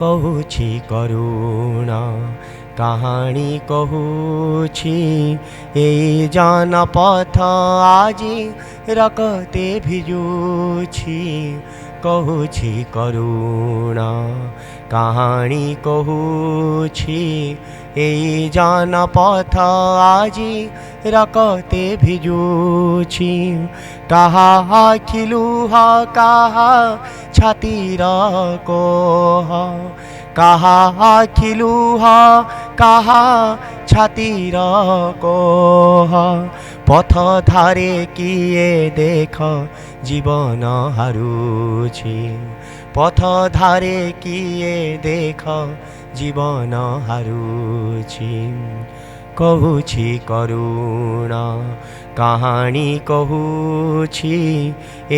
କହୁଛି କରୁଣା କାହାଣୀ କହୁଛି ଏଇ ଜନପଥ ଆଜି ରକତେ ଭିଜୁଛି କହୁଛି କରୁଣା କାହାଣୀ କହୁଛି ଏଇ ଜନପଥ ଆଜି ରକତେ ଭିଜୁଛି କାହା ଆଖି ଲୁହ କାହା ଛାତିର କୋହ କାହା ଆଖି ଲୁହ କାହା ଛାତିର କୋହ ପଥ ଧାରେ କିଏ ଦେଖ ଜୀବନ ହାରୁଛି ପଥ ଧାରେ କିଏ ଦେଖ ଜୀବନ ହାରୁଛି କହୁଛି କରୁଣା କାହାଣୀ କହୁଛି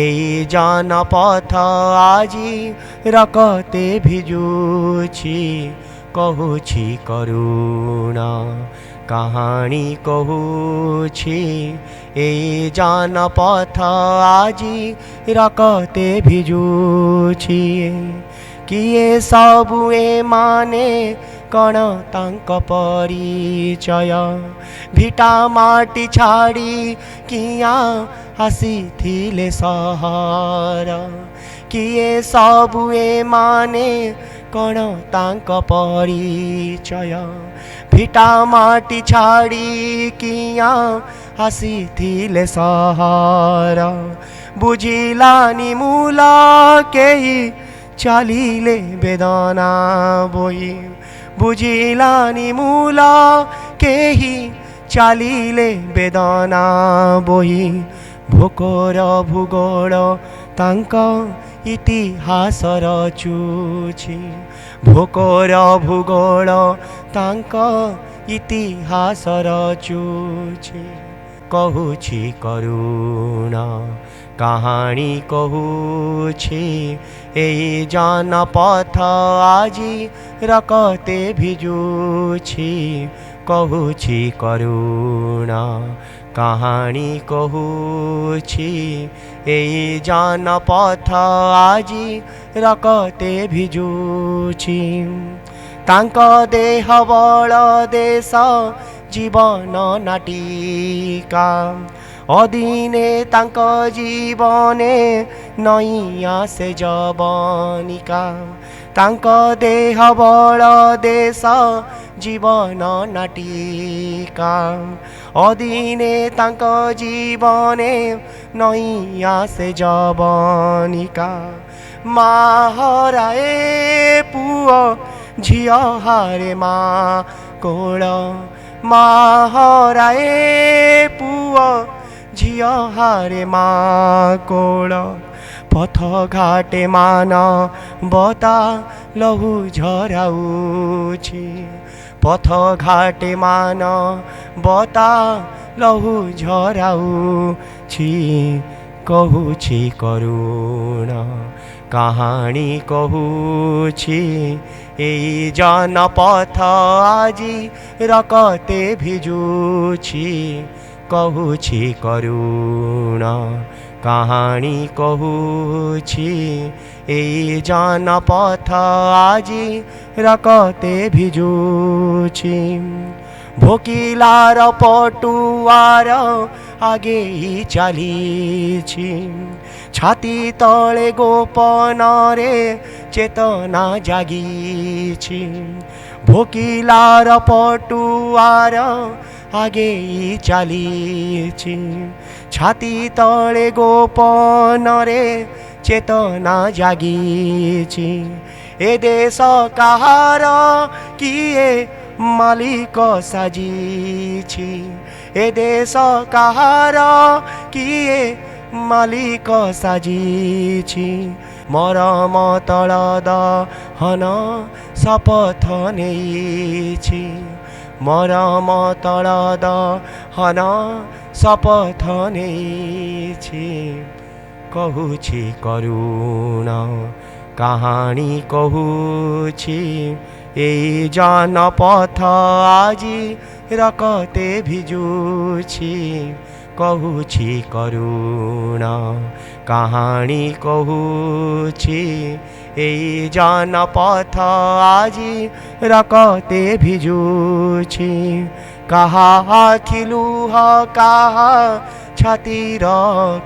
ଏଇ ଜନପଥ ଆଜି ରକତେ ଭିଜୁଛି କହୁଛି କରୁଣା କାହାଣୀ କହୁଛି ଏଇ ଜନପଥ ଆଜି ରକତେ ଭିଜୁଛି କିଏ ସବୁ ଏମାନେ କ'ଣ ତାଙ୍କ ପରିଚୟ ଭିଟା ମାଟି ଛାଡ଼ି କିଆଁ ଆସିଥିଲେ ସହର କିଏ ସବୁ ଏମାନେ କ'ଣ ତାଙ୍କ ପରିଚୟ ଭିଟା ମାଟି ଛାଡ଼ି କିଆଁ ଆସିଥିଲେ ସହର ବୁଝିଲାନି ମୂଲ କେହି ଚାଲିଲେ ବେଦନା ବୋଇ ବୁଝିଲାନି ମୂଲ କେହି ଚାଲିଲେ ବେଦନା ବୋହି ଭୋକର ଭୂଗୋଳ ତାଙ୍କ ଇତିହାସ ରଚୁଛି ଭୋକର ଭୂଗୋଳ ତାଙ୍କ ଇତିହାସ ରଚୁଛି କହୁଛି କରୁଣା କାହାଣୀ କହୁଛି ଏଇ ଜନପଥ ଆଜି ରକତେ ଭିଜୁଛି କହୁଛି କରୁଣା କାହାଣୀ କହୁଛି ଏଇ ଜନପଥ ଆଜି ରକତେ ଭିଜୁଛି ତାଙ୍କ ଦେହ ବଳ ଦେଶ ଜୀବନ ନାଟିକା ଅଦିନେ ତାଙ୍କ ଜୀବନେ ନଇଁଆ ସେ ଯବନିକା ତାଙ୍କ ଦେହ ବଳ ଦେଶ ଜୀବନ ନାଟିକା ଅଦିନେ ତାଙ୍କ ଜୀବନେ ନଇଁଆ ସେ ଯବନିକା ମା ହରାଏ ପୁଅ ଝିଅ ହାରେ ମା କୋଳ ମା ହରାଏ ପୁଅ ଝିଅ ହାରେ ମା କୋଳ ପଥ ଘାଟେ ମାନ ବତା ଲହୁ ଝରାଉଛି ପଥ ଘାଟେ ମାନ ବତା ଲହୁ ଝରାଉଛି କହୁଛି କରୁଣା କାହାଣୀ କହୁଛି ଏଇ ଜନପଥ ଆଜି ରକତେ ଭିଜୁଛି କହୁଛି କରୁଣା କାହାଣୀ କହୁଛି ଏଇ ଜନପଥ ଆଜି ରକତେ ଭିଜୁଛି ଭୋକିଲାର ପଟୁଆର ଆଗେଇ ଚାଲିଛି ଛାତି ତଳେ ଗୋପନରେ ଚେତନା ଜାଗିଛି ଭୋକିଲାର ପଟୁଆର ଆଗେଇ ଚାଲିଛି ଛାତି ତଳେ ଗୋପନରେ ଚେତନା ଜାଗିଛି ଏ ଦେଶ କାହାର କିଏ ମାଲିକ ସାଜିଛି ଏ ଦେଶ କାହାର କିଏ ମାଲିକ ସାଜିଛି ମରମ ତଳ ଦହନ ଶପଥ ନେଇଛି ମରମ ତଳ ଦହନ ଶପଥ ନେଇଛି କହୁଛି କରୁଣା କାହାଣୀ କହୁଛି ଏଇ ଜନପଥ ଆଜି ରକତେ ଭିଜୁଛି କହୁଛି କରୁଣା କାହାଣୀ କହୁଛି এই জনপথ আজি রকতে ভিজুছি। কাহা আখিলুহ কাহা ছাতির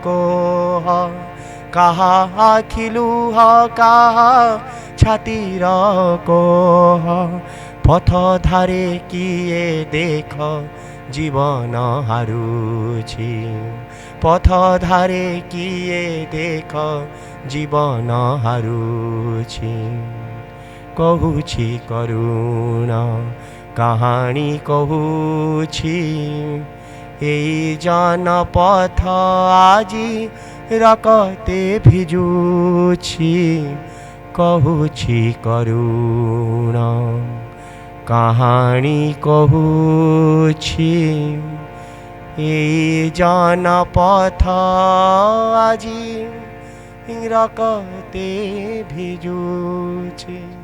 কোহ, কাহা আখিলুহ কাহা ছাতির কোহ। পথ ধারে কিয়ে দেখ জীবন হারুছি, পথ ধারে কিয়ে দেখ জীবন হারুছি। কহুছি করুণা কাহাণী কহুছি, এই জনপথ আজি রকতে ভিজুছি। কহুছি করুণা কাহাণী কহুছি, এই জনপথ আজি রকতে ভিজুছি।